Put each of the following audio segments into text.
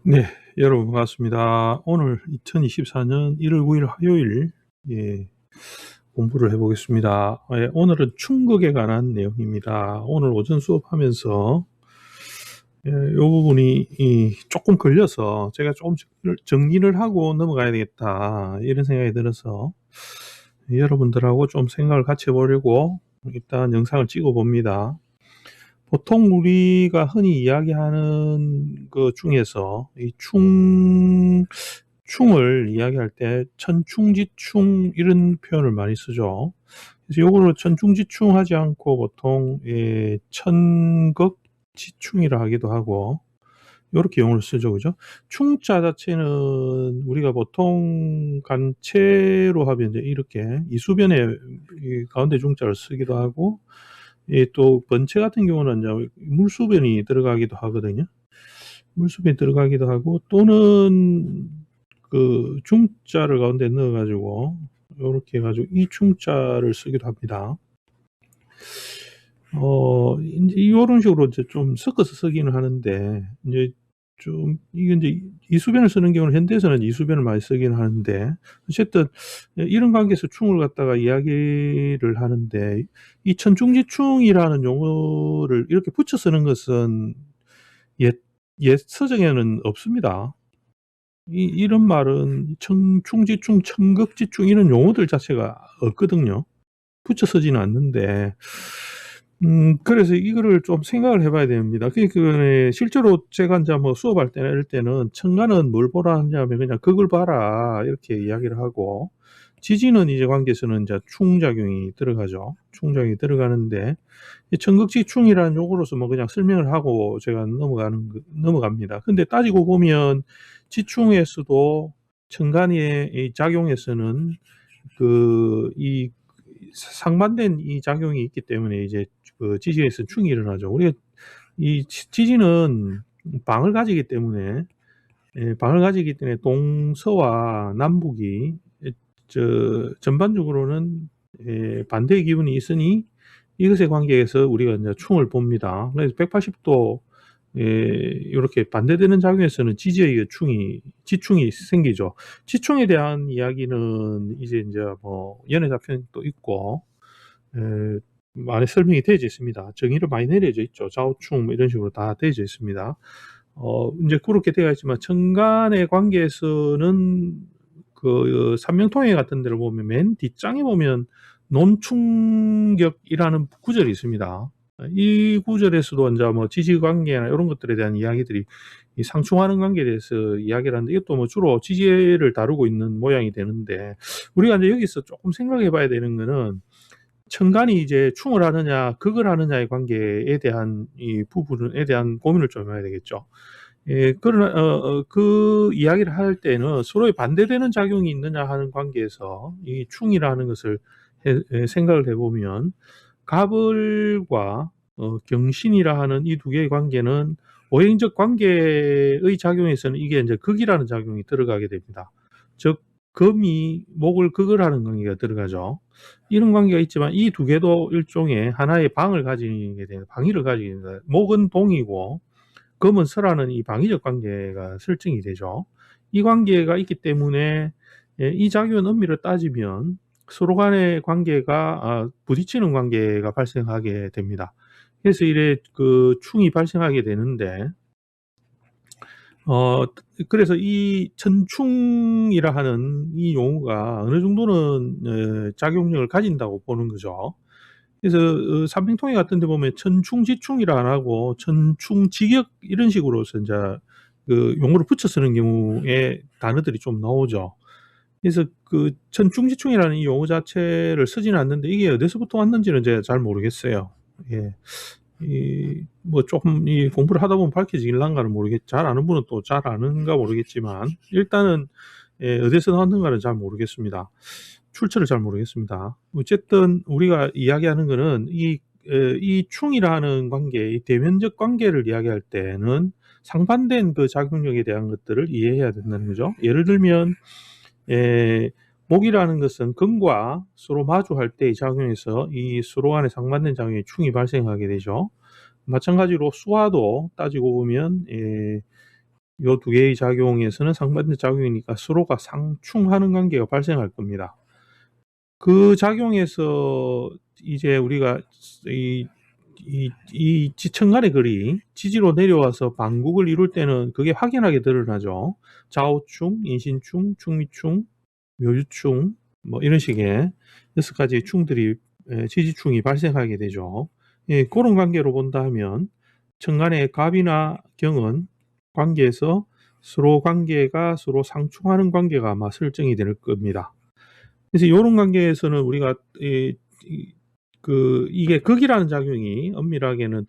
네, 여러분 반갑습니다. 오늘 2024년 1월 9일 화요일 공부를 해보겠습니다. 오늘은 충극에 관한 내용입니다. 오늘 오전 수업하면서 이 부분이 조금 걸려서 제가 조금 정리를 하고 넘어가야 되겠다 이런 생각이 들어서 여러분들하고 좀 생각을 같이 해보려고 일단 영상을 찍어 봅니다. 보통 우리가 흔히 이야기하는 것 중에서 이 충을 이야기할 때 천충지충 이런 표현을 많이 쓰죠. 그래서 요거를 천충지충 하지 않고 보통 천극지충이라 하기도 하고 요렇게 용어를 쓰죠. 그죠? 충자 자체는 우리가 보통 간체로 하면 이제 이렇게 이수변에 이 가운데 중자를 쓰기도 하고 또 번체 같은 경우는 이제 물수변이 들어가기도 하거든요. 물수변이 들어가기도 하고 또는 그 중자를 가운데 넣어 가지고 요렇게 해 가지고 이 충자를 쓰기도 합니다. 인제 요런 식으로 이제 좀 섞어서 쓰기는 하는데 인제 좀 이게 인제 이수변을 쓰는 경우는 현대에서는 이수변을 많이 쓰긴 하는데 어쨌든 이런 관계에서 충을 갖다가 이야기를 하는데 이 천충지충이라는 용어를 이렇게 붙여 쓰는 것은 옛 서적에는 없습니다. 이런 말은 청충지충, 청극지충 이런 용어들 자체가 없거든요. 붙여 쓰지는 않는데 그래서 이거를 좀 생각을 해 봐야 됩니다. 실제로 제가 인제 뭐 수업할 때나 이럴 때는 "천간은 뭘 보라." 하냐면 그냥 "극을 봐라." 이렇게 이야기를 하고 지지는 이제 관계에서는 인제 충작용이 들어가죠. 충작용이 들어가는데 이 천극지충이라는 용어로서 뭐 그냥 설명을 하고 제가 넘어갑니다. 근데 따지고 보면 지충에서도 천간의 이 작용에서는 이 상반된 이 작용이 있기 때문에 이제 그 지지에서 충이 일어나죠. 우리가 이 지지는 방을 가지기 때문에 방을 가지기 때문에 동서와 남북이 전반적으로는 반대의 기운이 있으니 이것의 관계에서 우리가 인제 충을 봅니다. 그래서 180도 요렇게 반대되는 작용에서는 지지의 지충이 생기죠. 지충에 대한 이야기는 이제 인제 뭐 연애사편도 있고 많이 설명이 되어져 있습니다. 정의를 많이 내려져 있죠. 좌우충 뭐 이런 식으로 다 되어져 있습니다. 인제 그렇게 되어 있지만 천간의 관계에서는 삼명통해 같은 데를 보면 맨 뒷장에 보면 논충격이라는 구절이 있습니다. 이 구절에서도 인제 뭐 지지관계나 요런 것들에 대한 이야기들이 이 상충하는 관계에 대해서 이야기를 하는데 이것도 뭐 주로 지지를 다루고 있는 모양이 되는데 우리가 인제 여기서 쪼끔 생각해 봐야 되는 거는 천간이 이제 충을 하느냐 극을 하느냐의 관계에 대한 이 부분에 대한 고민을 좀 해야 되겠죠. 그러나 그 이야기를 할 때는 서로의 반대되는 작용이 있느냐 하는 관계에서 이 충이라는 것을 생각을 해 보면 갑을과 경신이라 하는 이 두 개의 관계는 오행적 관계의 작용에서는 이게 인제 극이라는 작용이 들어가게 됩니다. 즉 금이 목을 극을 하는 관계가 들어가죠. 이런 관계가 있지만 이 두 개도 일종의 하나의 방을 가지게 되는 방위를 가지게 됩니다. 목은 동이고 금은 설하는 이 방위적 관계가 설정이 되죠. 이 관계가 있기 때문에 이 작용의 엄밀을 따지면 서로 간의 관계가 부딪히는 관계가 발생하게 됩니다. 그래서 이래 그 충이 발생하게 되는데 어 그래서 이 천충이라 하는 이 용어가 어느 정도는 작용력을 가진다고 보는 거죠. 그래서 삼행통해 같은 데 보면 천충지충이라 안 하고 천충지격 이런 식으로서 인제 그 용어를 붙여 쓰는 경우에 단어들이 좀 나오죠. 그래서 그 천충지충이라는 이 용어 자체를 쓰지는 않는데 이게 어디서부터 왔는지는 제가 잘 모르겠어요. 예. 뭐 쪼끔 이 공부를 하다 보면 밝혀지길란가는 잘 아는 분은 또 잘 아는가 모르겠지만 일단은 어디서 나왔는가는 잘 모르겠습니다. 출처를 잘 모르겠습니다. 어쨌든 우리가 이야기하는 거는 이 충이라는 관계, 이 대면적 관계를 이야기할 때는 상반된 그 작용력에 대한 것들을 이해해야 된다는 거죠. 예를 들면 목이라는 것은 금과 서로 마주할 때의 작용에서 이 서로 간의 상반된 작용에 충이 발생하게 되죠. 마찬가지로 수화도 따지고 보면 요 두 개의 작용에서는 상반된 작용이니까 서로가 상충하는 관계가 발생할 겁니다. 그 작용에서 이제 우리가 이 지층간의 거리, 지지로 내려와서 반국을 이룰 때는 그게 확연하게 드러나죠. 좌우충, 인신충, 충미충, 묘유충, 뭐 이런 식의 6가지의 충들이, 지지충이 발생하게 되죠. 예, 그런 관계로 본다 하면 층간의 갑이나 경은 관계에서 서로 관계가 서로 상충하는 관계가 아마 설정이 될 겁니다. 그래서 요런 관계에서는 우리가 이게 극이라는 작용이 엄밀하게는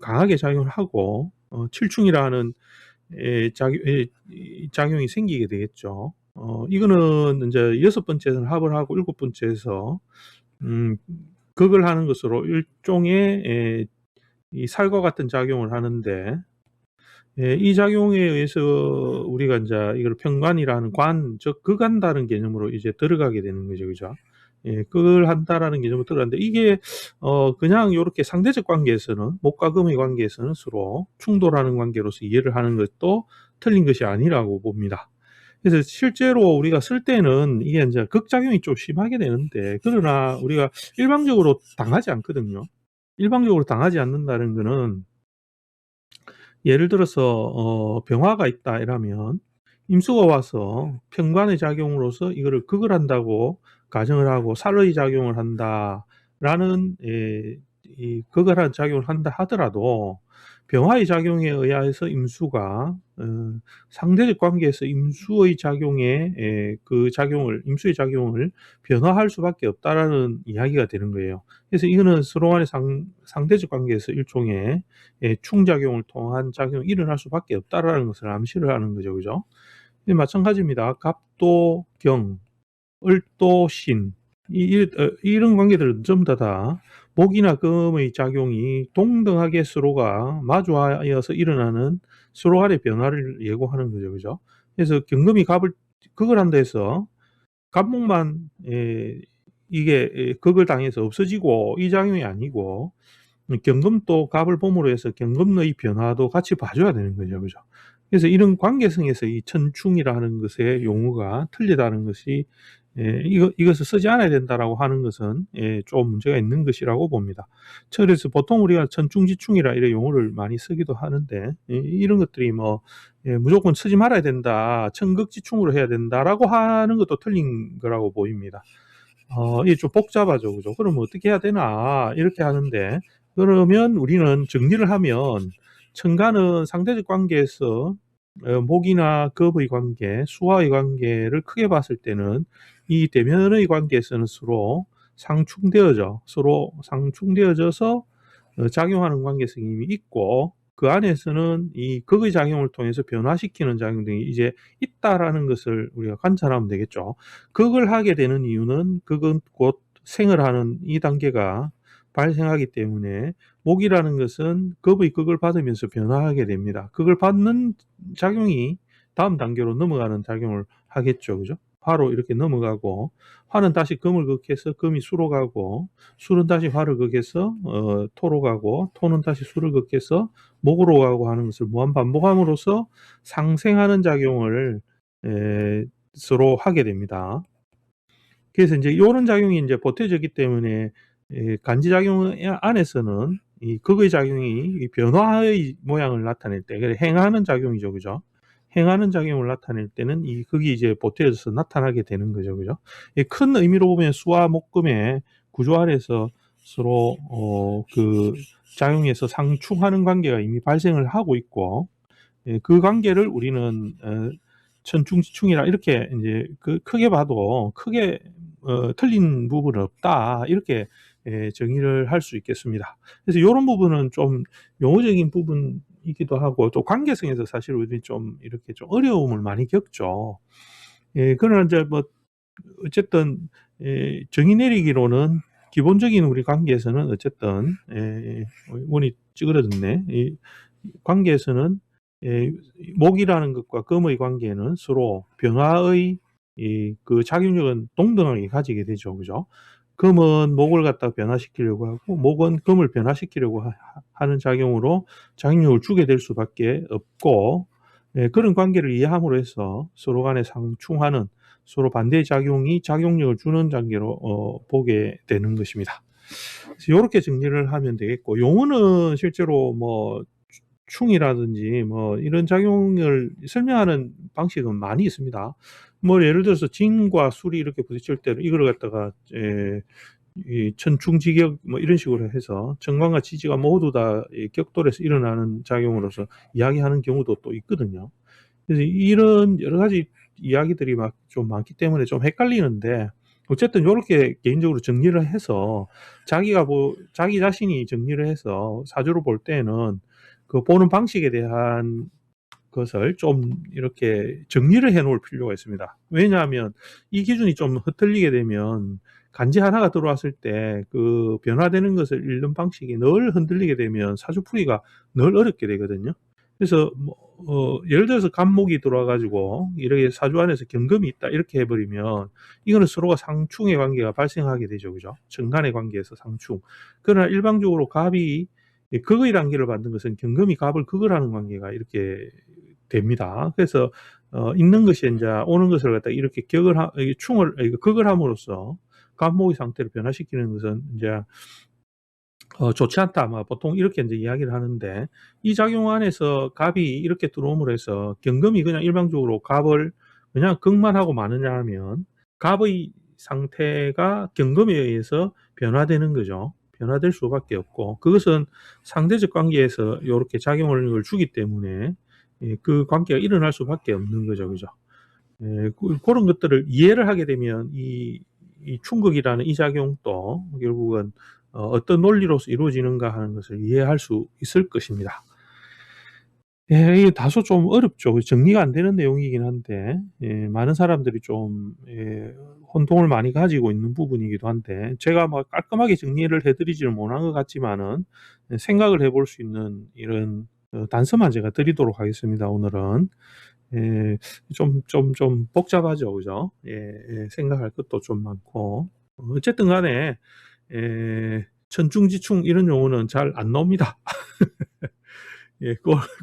강하게 작용을 하고, 칠충이라는 작용이 생기게 되겠죠. 이거는 이제 6번째에서는 합을 하고 7번째에서 극을 하는 것으로 일종의 이 살과 같은 작용을 하는데, 이 작용에 의해서 우리가 이제 이걸 평관이라는 즉 극한다는 개념으로 이제 들어가게 되는 거죠, 그죠? 예, 극을 한다라는 개념으로 들어가는데, 이게 그냥 요렇게 상대적 관계에서는, 목과 금의 관계에서는 서로 충돌하는 관계로서 이해를 하는 것도 틀린 것이 아니라고 봅니다. 그래서 실제로 우리가 쓸 때는 이게 이제 극작용이 좀 심하게 되는데, 그러나 우리가 일방적으로 당하지 않거든요. 일방적으로 당하지 않는다는 거는, 예를 들어서 병화가 있다 이러면 임수가 와서 평관의 작용으로서 이거를 극을 한다고 가정을 하고, 살의 작용을 한다라는, 이 극을 하는 작용을 한다 하더라도, 병화의 작용에 의해서 임수가 상대적 관계에서 임수의 작용을 변화할 수밖에 없다라는 이야기가 되는 거예요. 그래서 이거는 서로 간의 상대적 관계에서 일종의 충작용을 통한 작용이 일어날 수밖에 없다라는 것을 암시를 하는 거죠, 그죠? 마찬가지입니다. 갑도 경, 을도 신, 이런 관계들은 전부 다 목이나 금의 작용이 동등하게 서로가 마주하여서 일어나는 서로 간의 변화를 예고하는 거죠, 그죠? 그래서 경금이 극을 한다 해서 갑목만 이게 극을 당해서 없어지고 이 작용이 아니고, 경금도 갑을 봄으로 해서 경금의 변화도 같이 봐줘야 되는 거죠, 그죠? 그래서 이런 관계성에서 이 천충이라는 것의 용어가 틀리다는 것이, 이것을 쓰지 않아야 된다라고 하는 것은 좀 문제가 있는 것이라고 봅니다. 그래서 보통 우리가 천충지충이라 이런 용어를 많이 쓰기도 하는데, 이런 것들이 뭐 무조건 쓰지 말아야 된다, 천극지충으로 해야 된다라고 하는 것도 틀린 거라고 보입니다. 이게 좀 복잡하죠, 그죠? 그럼 어떻게 해야 되나 이렇게 하는데, 그러면 우리는 정리를 하면, 천간은 상대적 관계에서 목이나 급의 관계, 수화의 관계를 크게 봤을 때는 이 대면의 관계에서는 서로 상충되어져서 작용하는 작용성이 이미 있고, 그 안에서는 이 극의 작용을 통해서 변화시키는 작용 등이 이제 있다라는 것을 우리가 관찰하면 되겠죠. 극을 하게 되는 이유는, 극은 곧 생을 하는 이 단계가 발생하기 때문에, 목이라는 것은 급의 극을 받으면서 변화하게 됩니다. 극을 받는 작용이 다음 단계로 넘어가는 작용을 하겠죠, 그죠? 화로 이렇게 넘어가고, 화는 다시 금을 극해서 금이 수로 가고, 술은 다시 화를 극해서 토로 가고, 토는 다시 술을 극해서 목으로 가고 하는 것을 무한 반복함으로써 상생하는 작용을 서로 하게 됩니다. 그래서 이제 이런 작용이 이제 보태졌기 때문에, 간지작용 안에서는 이 극의 작용이 이 변화의 모양을 나타낼 때, 행하는 작용이죠, 그죠? 행하는 작용을 나타낼 때는 이 극이 이제 보태져서 나타나게 되는 거죠, 그죠? 큰 의미로 보면 수와 목금의 구조 안에서 서로 그 작용에서 상충하는 관계가 이미 발생을 하고 있고, 그 관계를 우리는 천충지충이라 이렇게 이제 크게 봐도 크게 틀린 부분은 없다, 이렇게 정의를 할 수 있겠습니다. 그래서 이런 부분은 좀 용어적인 부분이기도 하고, 또 관계성에서 사실 우리는 좀 이렇게 좀 어려움을 많이 겪죠. 그러나 이제 뭐 어쨌든 정의 내리기로는, 기본적인 우리 관계에서는 어쨌든 원이 찌그러졌네. 이 관계에서는 목이라는 것과 금의 관계는 서로 변화의 그 작용력은 동등하게 가지게 되죠, 그죠? 금은 목을 갖다 변화시키려고 하고, 목은 금을 변화시키려고 하는 작용으로 작용력을 주게 될 수밖에 없고, 예, 그런 관계를 이해함으로 해서 서로 간에 상충하는, 서로 반대 작용이 작용력을 주는 관계로 보게 되는 것입니다. 요렇게 정리를 하면 되겠고, 용어는 실제로 뭐 충이라든지 뭐 이런 작용을 설명하는 방식은 많이 있습니다. 뭐 예를 들어서 진과 술이 이렇게 부딪힐 때는 이거를 갖다가 이 천충지격 뭐 이런 식으로 해서 정관과 지지가 모두 다 이 격돌해서 일어나는 작용으로서 이야기하는 경우도 또 있거든요. 그래서 이런 여러 가지 이야기들이 막 좀 많기 때문에 좀 헷갈리는데, 어쨌든 요렇게 개인적으로 정리를 해서 자기 자신이 정리를 해서 사주를 볼 때는 그 보는 방식에 대한 것을 좀 이렇게 정리를 해 놓을 필요가 있습니다. 왜냐하면 이 기준이 좀 흐트리게 되면 간지 하나가 들어왔을 때 그 변화되는 것을 읽는 방식이 늘 흔들리게 되면 사주풀이가 늘 어렵게 되거든요. 그래서 뭐 예를 들어서 간목이 들어와 가지고 이렇게 사주 안에서 경금이 있다 이렇게 해 버리면 이거는 서로가 상충의 관계가 발생하게 되죠. 그죠? 정간의 관계에서 상충. 그러나 일반적으로 갑이 극의 단계를 받는 것은 경금이 갑을 극을 하는 관계가 이렇게 됩니다. 그래서 있는 것이 인제 오는 것을 갖다가 이렇게 충을 극을 함으로써 갑목의 상태를 변화시키는 것은 인제 좋지 않다. 뭐 보통 이렇게 인제 이야기를 하는데, 이 작용 안에서 갑이 이렇게 들어옴으로 해서 경금이 그냥 일방적으로 갑을 그냥 극만 하고 마느냐 하면 갑의 상태가 경금에 의해서 변화되는 거죠. 변화될 수밖에 없고, 그것은 상대적 관계에서 요렇게 작용을 주기 때문에 그 관계가 일어날 수밖에 없는 거죠. 그죠? 예, 고런 것들을 이해를 하게 되면 이 충극이라는 이 작용도 결국은 어떤 논리로서 이루어지는가 하는 것을 이해할 수 있을 것입니다. 예, 이게 다소 좀 어렵죠. 정리가 안 되는 내용이긴 한데, 많은 사람들이 좀 혼동을 많이 가지고 있는 부분이기도 한데, 제가 뭐 깔끔하게 정리를 해 드리지는 못한 것 같지만은 생각을 해볼 수 있는 이런 단서만 제가 드리도록 하겠습니다, 오늘은. 예. 좀 복잡하죠. 그죠? 예, 생각할 것도 좀 많고. 어쨌든 간에 천중지충 이런 용어는 잘 안 나옵니다. 예,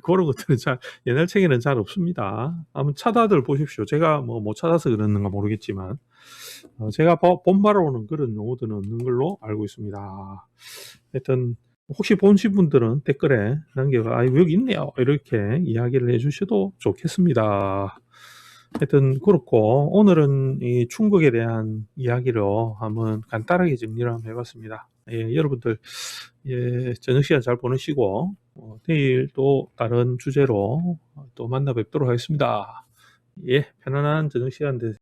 고런 것들은 잘 옛날 책에는 잘 없습니다. 한번 찾아들 보십시오. 제가 뭐 못 찾아서 그러는가 모르겠지만 제가 본 바로는 그런 용어들은 없는 걸로 알고 있습니다. 하여튼 혹시 보신 분들은 댓글에 남겨가 "아 여기 있네요." 이렇게 이야기를 해 주셔도 좋겠습니다. 하여튼 그렇고, 오늘은 이 충격에 대한 이야기로 한번 간단하게 정리를 한번 해 봤습니다. 예, 여러분들 저녁 시간 잘 보내시고 내일 또 다른 주제로 또 만나 뵙도록 하겠습니다. 예, 편안한 저녁 시간 되세요.